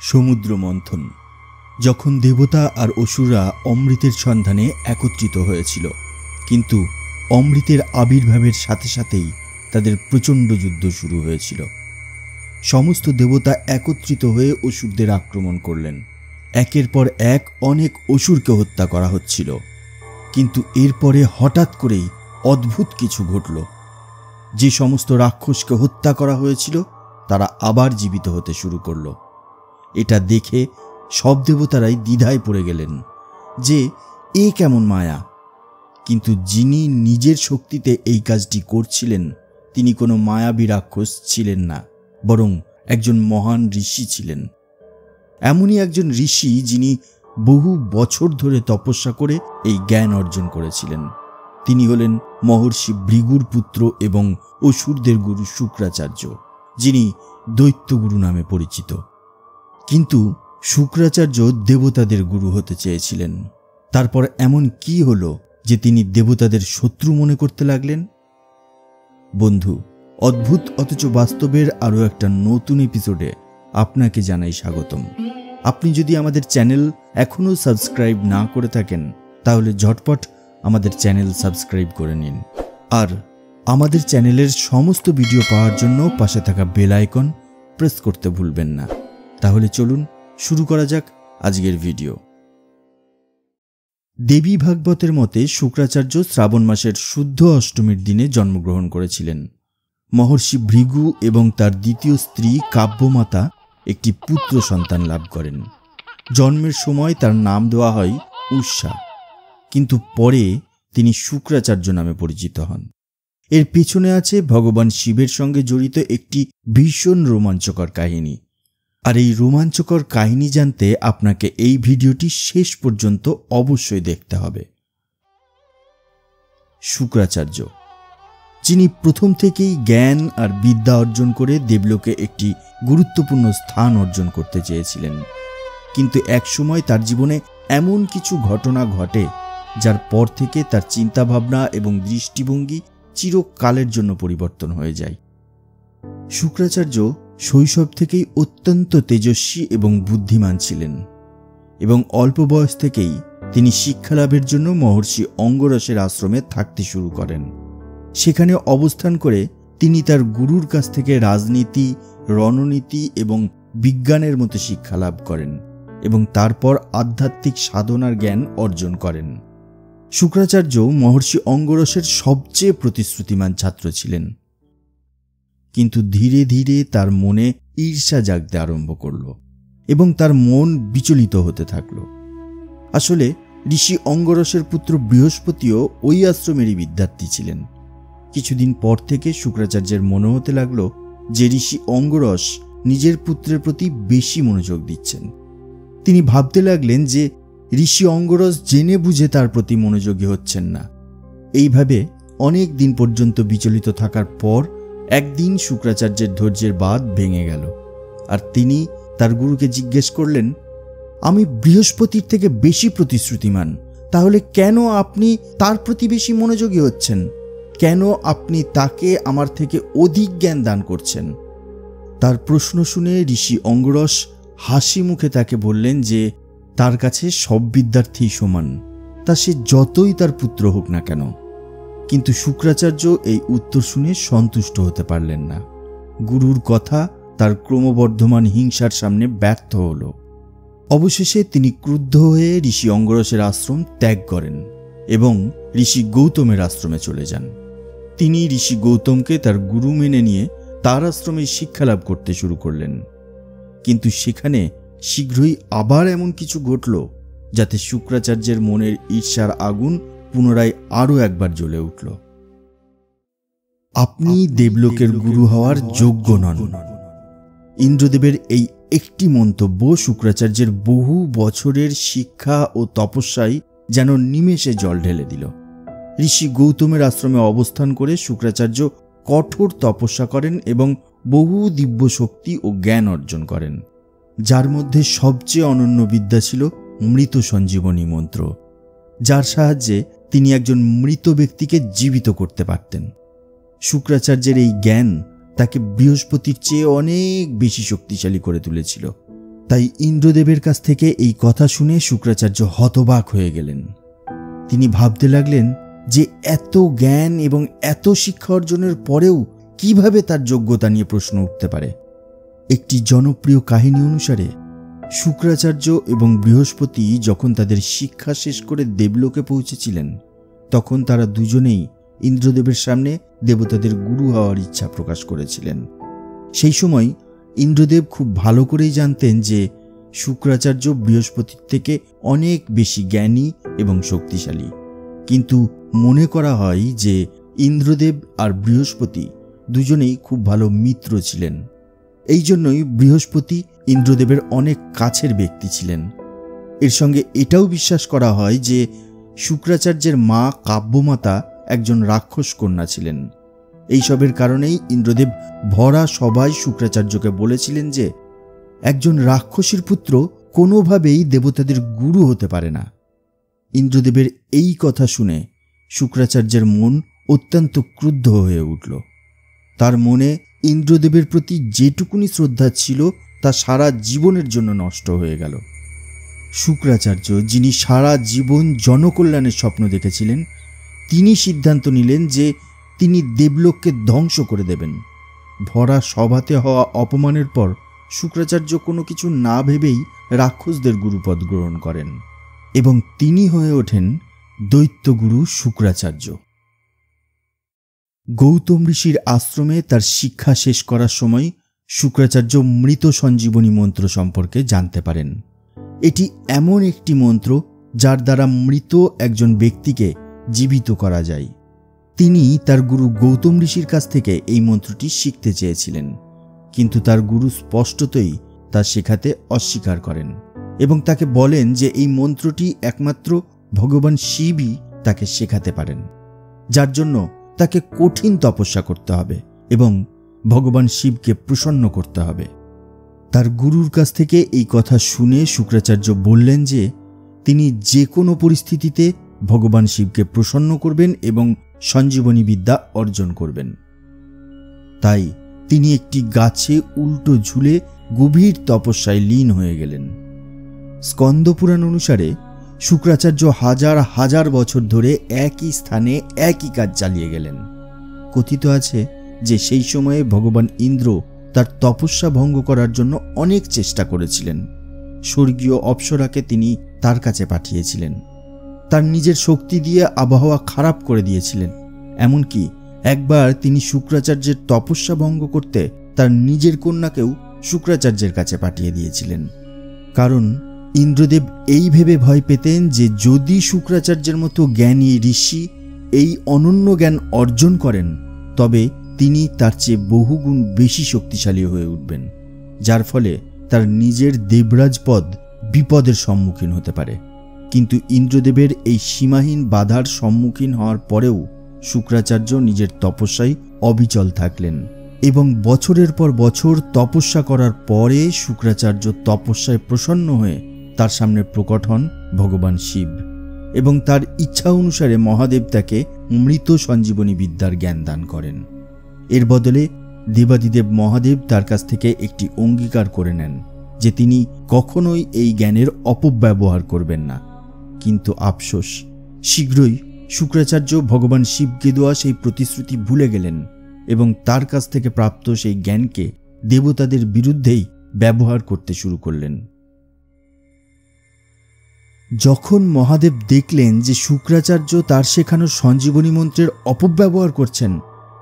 সমুদ্র মন্থন। যখন দেবতা আর অসুররা অমৃতের সন্ধানে একত্রিত হয়েছিল, কিন্তু অমৃতের আবির্ভাবের সাথে সাথেই তাদের প্রচণ্ড যুদ্ধ শুরু হয়েছিল। সমস্ত দেবতা একত্রিত হয়ে অসুরদের আক্রমণ করলেন। একের পর এক অনেক অসুরকে হত্যা করা হচ্ছিল, কিন্তু এরপরে হঠাৎ করেই অদ্ভুত কিছু ঘটল। যে সমস্ত রাক্ষসকে হত্যা করা হয়েছিল তারা আবার জীবিত হতে শুরু করল। এটা দেখে সব দেবতারাই দ্বিধায় পড়ে গেলেন যে এ কেমন মায়া। কিন্তু যিনি নিজের শক্তিতে এই কাজটি করছিলেন তিনি কোনো মায়াবী রাক্ষস ছিলেন না, বরং একজন মহান ঋষি ছিলেন। এমনই একজন ঋষি যিনি বহু বছর ধরে তপস্যা করে এই জ্ঞান অর্জন করেছিলেন। তিনি হলেন মহর্ষি ভৃগুর পুত্র এবং অসুরদের গুরু শুক্রাচার্য, যিনি দৈত্যগুরু নামে পরিচিত। কিন্তু শুক্রাচার্য দেবতাদের গুরু হতে চেয়েছিলেন। তারপর এমন কি হলো যে তিনি দেবতাদের শত্রু মনে করতে লাগলেন? বন্ধু, অদ্ভুত অথচ বাস্তবের আরও একটা নতুন এপিসোডে আপনাকে জানাই স্বাগতম। আপনি যদি আমাদের চ্যানেল এখনও সাবস্ক্রাইব না করে থাকেন তাহলে ঝটপট আমাদের চ্যানেল সাবস্ক্রাইব করে নিন, আর আমাদের চ্যানেলের সমস্ত ভিডিও পাওয়ার জন্য পাশে থাকা বেল আইকন প্রেস করতে ভুলবেন না। তাহলে চলুন শুরু করা যাক আজকের ভিডিও। দেবী ভাগবতের মতে শুক্রাচার্য শ্রাবণ মাসের শুদ্ধ অষ্টমীর দিনে জন্মগ্রহণ করেছিলেন। মহর্ষি ভৃগু এবং তার দ্বিতীয় স্ত্রী কাব্যমাতা একটি পুত্র সন্তান লাভ করেন। জন্মের সময় তার নাম দেওয়া হয় উষা, কিন্তু পরে তিনি শুক্রাচার্য নামে পরিচিত হন। এর পেছনে আছে ভগবান শিবের সঙ্গে জড়িত একটি ভীষণ রোমাঞ্চকর কাহিনী। আর এই রোমাঞ্চকর কাহিনী জানতে আপনাকে এই ভিডিওটি শেষ পর্যন্ত অবশ্যই দেখতে হবে। শুক্রাচার্য, যিনি প্রথম থেকেই জ্ঞান আর বিদ্যা অর্জন করে দেবলোকে একটি গুরুত্বপূর্ণ স্থান অর্জন করতে চেয়েছিলেন, কিন্তু একসময় তার জীবনে এমন কিছু ঘটনা ঘটে যার পর থেকে তার চিন্তাভাবনা এবং দৃষ্টিভঙ্গি চিরকালের জন্য পরিবর্তন হয়ে যায়। শুক্রাচার্য শৈশব থেকেই অত্যন্ত তেজস্বী এবং বুদ্ধিমান ছিলেন, এবং অল্প বয়স থেকেই তিনি শিক্ষালাভের জন্য মহর্ষি অঙ্গরসের আশ্রমে থাকতে শুরু করেন। সেখানে অবস্থান করে তিনি তার গুরুর কাছ থেকে রাজনীতি, রণনীতি এবং বিজ্ঞানের মতো শিক্ষা লাভ করেন এবং তারপর আধ্যাত্মিক সাধনার জ্ঞান অর্জন করেন। শুক্রাচার্য মহর্ষি অঙ্গরসের সবচেয়ে প্রতিশ্রুতিমান ছাত্র ছিলেন, কিন্তু ধীরে ধীরে তার মনে ঈর্ষা জাগতে আরম্ভ করল এবং তার মন বিচলিত হতে থাকল। আসলে ঋষি অঙ্গরসের পুত্র বৃহস্পতিও ওই আশ্রমেরই বিদ্যার্থী ছিলেন। কিছুদিন পর থেকে শুক্রাচার্যের মনে হতে লাগলো যে ঋষি অঙ্গরস নিজের পুত্রের প্রতি বেশি মনোযোগ দিচ্ছেন। তিনি ভাবতে লাগলেন যে ঋষি অঙ্গরস জেনে বুঝে তার প্রতি মনোযোগী হচ্ছেন না। এইভাবে অনেক দিন পর্যন্ত বিচলিত থাকার পর একদিন শুক্রাচার্যের ধৈর্যের বাঁধ ভেঙে গেল, আর তিনি তার গুরুকে জিজ্ঞেস করলেন, আমি বৃহস্পতির থেকে বেশি প্রতিশ্রুতিমান, তাহলে কেন আপনি তার প্রতি বেশি মনোযোগী হচ্ছেন? কেন আপনি তাকে আমার থেকে অধিক জ্ঞান দান করছেন? তার প্রশ্ন শুনে ঋষি অঙ্গরস হাসি মুখে তাকে বললেন যে তার কাছে সব বিদ্যার্থী সমান, তা সে যতই তার পুত্র হোক না কেন। কিন্তু শুক্রাচার্য এই উত্তর শুনে সন্তুষ্ট হতে পারলেন না। গুরুর কথা তার ক্রমবর্ধমান হিংসার সামনে ব্যর্থ হল। অবশেষে তিনি ক্রুদ্ধ হয়ে ঋষি অঙ্গরসের আশ্রম ত্যাগ করেন এবং ঋষি গৌতমের আশ্রমে চলে যান। তিনি ঋষি গৌতমকে তার গুরু মেনে নিয়ে তার আশ্রমে শিক্ষালাভ করতে শুরু করলেন। কিন্তু সেখানে শীঘ্রই আবার এমন কিছু ঘটল যাতে শুক্রাচার্যের মনের ঈর্ষার আগুন পুনরায় আরও একবার জ্বলে উঠল। আপনি দেবলোকের গুরু হওয়ার যোগ্য নন। ইন্দ্রদেবের এই একটি মন্তব্য শুক্রাচার্যের বহু বছরের শিক্ষা ও তপস্যায় যেন নিমেষে জল ঢেলে দিল। ঋষি গৌতমের আশ্রমে অবস্থান করে শুক্রাচার্য কঠোর তপস্যা করেন এবং বহু দিব্য শক্তি ও জ্ঞান অর্জন করেন, যার মধ্যে সবচেয়ে অনন্য বিদ্যা ছিল মৃত সঞ্জীবনী মন্ত্র, যার সাহায্যে তিনি একজন মৃত ব্যক্তিকে জীবিত করতে পারতেন। শুক্রাচার্যের এই জ্ঞান তাকে বৃহস্পতির চেয়ে অনেক বেশি শক্তিশালী করে তুলেছিল। তাই ইন্দ্রদেবের কাছ থেকে এই কথা শুনে শুক্রাচার্য হতবাক হয়ে গেলেন। তিনি ভাবতে লাগলেন যে এত জ্ঞান এবং এত শিক্ষা অর্জনের পরেও কিভাবে তার যোগ্যতা নিয়ে প্রশ্ন উঠতে পারে। একটি জনপ্রিয় কাহিনী অনুসারে শুক্রাচার্য এবং বৃহস্পতি যখন তাদের শিক্ষা শেষ করে দেবলোকে পৌঁছেছিলেন, তখন তারা দুজনেই ইন্দ্রদেবের সামনে দেবতাদের গুরু হওয়ার ইচ্ছা প্রকাশ করেছিলেন। সেই সময় ইন্দ্রদেব খুব ভালো করেই জানতেন যে শুক্রাচার্য বৃহস্পতির থেকে অনেক বেশি জ্ঞানী এবং শক্তিশালী, কিন্তু মনে করা হয় যে ইন্দ্রদেব আর বৃহস্পতি দুজনেই খুব ভালো মিত্র ছিলেন। এই জন্যই বৃহস্পতি ইন্দ্রদেবের অনেক কাছের ব্যক্তি ছিলেন। এর সঙ্গে এটাও বিশ্বাস করা হয় যে শুক্রাচার্যের মা কাব্যমাতা একজন রাক্ষস কন্যা ছিলেন। এইসবের কারণেই ইন্দ্রদেব ভরা সবাই শুক্রাচার্যকে বলেছিলেন যে একজন রাক্ষসীর পুত্র কোনোভাবেই দেবতাদের গুরু হতে পারে না। ইন্দ্রদেবের এই কথা শুনে শুক্রাচার্যের মন অত্যন্ত ক্রুদ্ধ হয়ে উঠল। তার মনে ইন্দ্রদেবের প্রতি যেটুকুনি শ্রদ্ধা ছিল তা সারা জীবনের জন্য নষ্ট হয়ে গেল। শুক্রাচার্য, যিনি সারা জীবন জনকল্যাণের স্বপ্ন দেখেছিলেন, তিনি সিদ্ধান্ত নিলেন যে তিনি দেবলোককে ধ্বংস করে দেবেন। ভরা সভাতে হওয়া অপমানের পর শুক্রাচার্য কোনো কিছু না ভেবেই রাক্ষসদের গুরুপদ গ্রহণ করেন এবং তিনি হয়ে ওঠেন দৈত্যগুরু শুক্রাচার্য। গৌতম ঋষির আশ্রমে তার শিক্ষা শেষ করার সময় শুক্রাচার্য মৃত সঞ্জীবনী মন্ত্র সম্পর্কে জানতে পারেন। এটি এমন একটি মন্ত্র যার দ্বারা মৃত একজন ব্যক্তিকে জীবিত করা যায়। তিনি তার গুরু গৌতম ঋষির কাছ থেকে এই মন্ত্রটি শিখতে চেয়েছিলেন, কিন্তু তার গুরু স্পষ্টতই তা শেখাতে অস্বীকার করেন এবং তাকে বলেন যে এই মন্ত্রটি একমাত্র ভগবান শিবই তাকে শেখাতে পারেন, যার জন্য তাকে কঠিন তপস্যা করতে হবে এবং ভগবান শিবকে প্রসন্ন করতে হবে। তার গুরুর কাছ থেকে এই কথা শুনে শুক্রাচার্য বললেন যে তিনি যে কোনো পরিস্থিতিতে ভগবান শিবকে প্রসন্ন করবেন এবং সঞ্জীবনী বিদ্যা অর্জন করবেন। তাই তিনি একটি গাছে উল্টো ঝুলে গভীর তপস্যায় লীন হয়ে গেলেন। স্কন্দপুরাণ অনুসারে শুক্রাচার্য হাজার হাজার বছর ধরে একই স্থানে একই কাজ চালিয়ে গেলেন। কথিত আছে যে সেই সময়ে ভগবান ইন্দ্র তার তপস্যা ভঙ্গ করার জন্য অনেক চেষ্টা করেছিলেন। স্বর্গীয় অপ্সরাকে তিনি তার কাছে পাঠিয়েছিলেন, তার নিজের শক্তি দিয়ে আবহাওয়া খারাপ করে দিয়েছিলেন। এমনকি একবার তিনি শুক্রাচার্যের তপস্যা ভঙ্গ করতে তার নিজের কন্যাকেও শুক্রাচার্যের কাছে পাঠিয়ে দিয়েছিলেন, কারণ ইন্দ্রদেব এই ভেবে ভয় পেতেন যে যদি শুক্রাচার্যের মতো জ্ঞানী ঋষি এই অনন্য জ্ঞান অর্জন করেন তবে তিনি তার চেয়ে বহুগুণ বেশি শক্তিশালী হয়ে উঠবেন, যার ফলে তার নিজের দেবরাজ পদ বিপদের সম্মুখীন হতে পারে। কিন্তু ইন্দ্রদেবের এই সীমাহীন বাধার সম্মুখীন হওয়ার পরেও শুক্রাচার্য নিজের তপস্যায় অবিচল থাকলেন এবং বছরের পর বছর তপস্যা করার পরে শুক্রাচার্য তপস্যায় প্রসন্ন হয়ে তার সামনে প্রকট হন ভগবান শিব এবং তার ইচ্ছা অনুসারে মহাদেব তাকে মৃত সঞ্জীবনী বিদ্যার জ্ঞান দান করেন। এর বদলে দেবাদিদেব মহাদেব তার কাছ থেকে একটি অঙ্গীকার করে নেন যে তিনি কখনোই এই জ্ঞানের অপব্যবহার করবেন না। কিন্তু আফসোস, শীঘ্রই শুক্রাচার্য ভগবান শিবকে দেওয়া সেই প্রতিশ্রুতি ভুলে গেলেন এবং তার কাছ থেকে প্রাপ্ত সেই জ্ঞানকে দেবতাদের বিরুদ্ধেই ব্যবহার করতে শুরু করলেন। যখন মহাদেব দেখলেন যে শুক্রাচার্য তার শেখানো সঞ্জীবনী মন্ত্রের অপব্যবহার করছেন,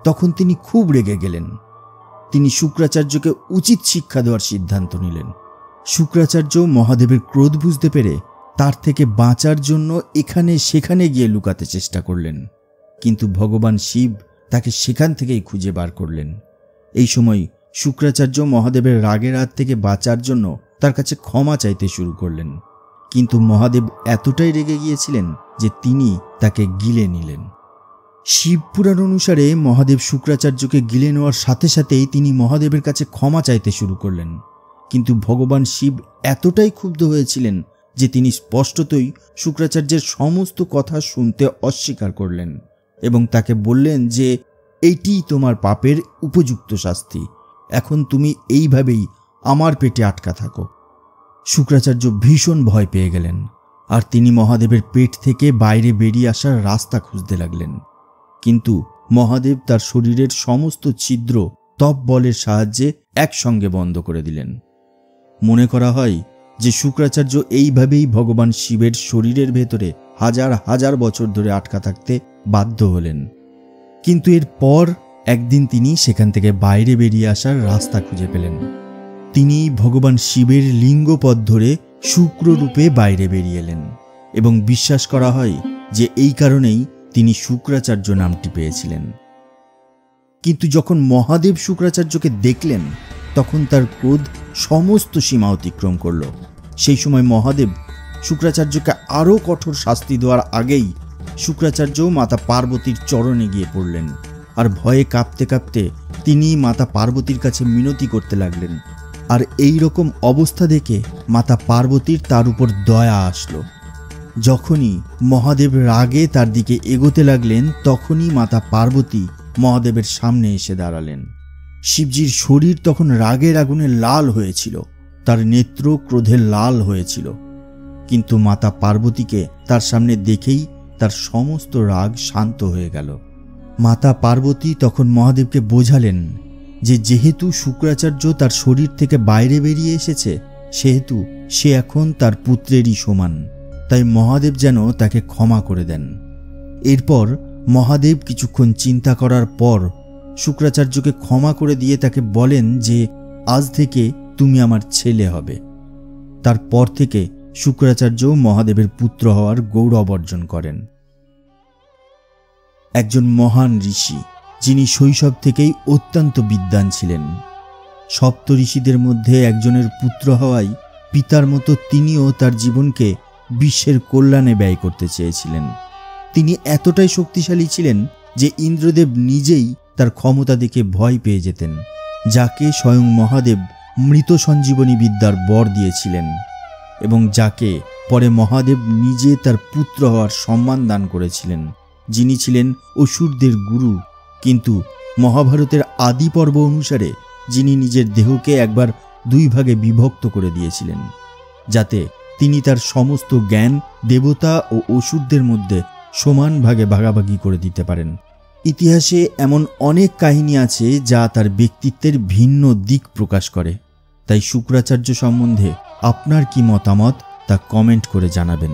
তখন তিনি খুব রেগে গেলেন। তিনি শুক্রাচার্যকে উচিত শিক্ষা দেওয়ার সিদ্ধান্ত নিলেন। শুক্রাচার্য মহাদেবের ক্রোধ বুঝতে পেরে তার থেকে বাঁচার জন্য এখানে সেখানে গিয়ে লুকাতে চেষ্টা করলেন, কিন্তু ভগবান শিব তাকে সেখান থেকেই খুঁজে বার করলেন। এই সময় শুক্রাচার্য মহাদেবের রাগের হাত থেকে বাঁচার জন্য তার কাছে ক্ষমা চাইতে শুরু করলেন, কিন্তু মহাদেব এতটাই রেগে গিয়েছিলেন যে তিনি তাকে গিলে নিলেন। শিবপুরাণ অনুসারে মহাদেব শুক্রাচার্যকে গিলে নেওয়ার সাথে সাথেই তিনি মহাদেবের কাছে ক্ষমা চাইতে শুরু করলেন, কিন্তু ভগবান শিব এতটাই ক্ষুব্ধ হয়েছিলেন যে তিনি স্পষ্টতই শুক্রাচার্যের সমস্ত কথা শুনতে অস্বীকার করলেন এবং তাকে বললেন যে এইটিই তোমার পাপের উপযুক্ত শাস্তি, এখন তুমি এইভাবেই আমার পেটে আটকা থাকো। শুক্রাচার্য ভীষণ ভয় পেয়ে গেলেন আর তিনি মহাদেবের পেট থেকে বাইরে বেরিয়ে আসার রাস্তা খুঁজতে লাগলেন। কিন্তু মহাদেব তার শরীরের সমস্ত ছিদ্র তপ বলের সাহায্যে একসঙ্গে বন্ধ করে দিলেন। মনে করা হয় যে শুক্রাচার্য এইভাবেই ভগবান শিবের শরীরের ভেতরে হাজার হাজার বছর ধরে আটকা থাকতে বাধ্য হলেন। কিন্তু এরপর একদিন তিনি সেখান থেকে বাইরে বেরিয়ে আসার রাস্তা খুঁজে পেলেন। তিনি ভগবান শিবের লিঙ্গপদ ধরে শুক্ররূপে বাইরে বেরিয়ে এলেন এবং বিশ্বাস করা হয় যে এই কারণেই তিনি শুক্রাচার্য নামটি পেয়েছিলেন। কিন্তু যখন মহাদেব শুক্রাচার্যকে দেখলেন তখন তার ক্রোধ সমস্ত সীমা অতিক্রম করল। সেই সময় মহাদেব শুক্রাচার্যকে আরও কঠোর শাস্তি দেওয়ার আগেই শুক্রাচার্যও মাতা পার্বতীর চরণে গিয়ে পড়লেন আর ভয়ে কাঁপতে কাঁপতে তিনি মাতা পার্বতীর কাছে মিনতি করতে লাগলেন। আর এই রকম অবস্থা দেখে মাতা পার্বতীর তার উপর দয়া আসলো। যখনই মহাদেব রাগে তার দিকে এগোতে লাগলেন তখনই মাতা পার্বতী মহাদেবের সামনে এসে দাঁড়ালেন। শিবজির শরীর তখন রাগের আগুনে লাল হয়েছিল, তার নেত্র ক্রোধে লাল হয়েছিল। কিন্তু মাতা পার্বতীকে তার সামনে দেখেই তার সমস্ত রাগ শান্ত হয়ে গেল। মাতা পার্বতী তখন মহাদেবকে বোঝালেন যে যেহেতু শুক্রাচার্য তার শরীর থেকে বাইরে বেরিয়ে এসেছে সেহেতু সে এখন তার পুত্রেরই সমান, তাই মহাদেব যেন তাকে ক্ষমা করে দেন। এরপর মহাদেব কিছুক্ষণ চিন্তা করার পর শুক্রাচার্যকে ক্ষমা করে দিয়ে তাকে বলেন যে আজ থেকে তুমি আমার ছেলে হবে। তারপর থেকে শুক্রাচার্য মহাদেবের পুত্র হওয়ার গৌরব অর্জন করেন। একজন মহান ঋষি যিনি শৈশব থেকেই অত্যন্ত বিদ্বান ছিলেন। সপ্ত ঋষিদের মধ্যে একজনের পুত্র হওয়ায় পিতার মতো তিনিও তার জীবনকে বিশ্বের কল্যাণে ব্যয় করতে চেয়েছিলেন। তিনি এতটাই শক্তিশালী ছিলেন যে ইন্দ্রদেব নিজেই তার ক্ষমতা দেখে ভয় পেয়ে যেতেন, যাকে স্বয়ং মহাদেব মৃত সঞ্জীবনী বিদ্যার বর দিয়েছিলেন এবং যাকে পরে মহাদেব নিজে তার পুত্র হওয়ার সম্মান দান করেছিলেন, যিনি ছিলেন অসুরদের গুরু। কিন্তু মহাভারতের আদি পর্ব অনুসারে যিনি নিজের দেহকে একবার দুই ভাগে বিভক্ত করে দিয়েছিলেন যাতে তিনি তার সমস্ত জ্ঞান দেবতা ও অসুরদের মধ্যে সমান ভাগে ভাগাভাগি করে দিতে পারেন। ইতিহাসে এমন অনেক কাহিনী আছে যা তার ব্যক্তিত্বের ভিন্ন দিক প্রকাশ করে। তাই শুক্রাচার্য সম্বন্ধে আপনার কি মতামত তা কমেন্ট করে জানাবেন।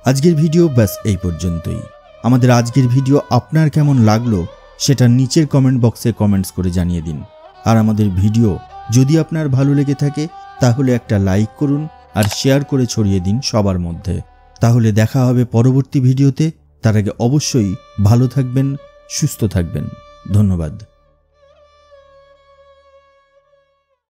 আজকের ভিডিও ব্যাস এই পর্যন্তই। আমাদের আজকের ভিডিও আপনার কেমন লাগলো সেটা নিচের কমেন্ট বক্সে কমেন্টস করে জানিয়ে দিন। আর আমাদের ভিডিও যদি আপনার ভালো লেগে থাকে তাহলে একটা লাইক করুন আর শেয়ার করে ছড়িয়ে দিন সবার মধ্যে। তাহলে দেখা হবে পরবর্তী ভিডিওতে। তার আগে অবশ্যই ভালো থাকবেন, সুস্থ থাকবেন। ধন্যবাদ।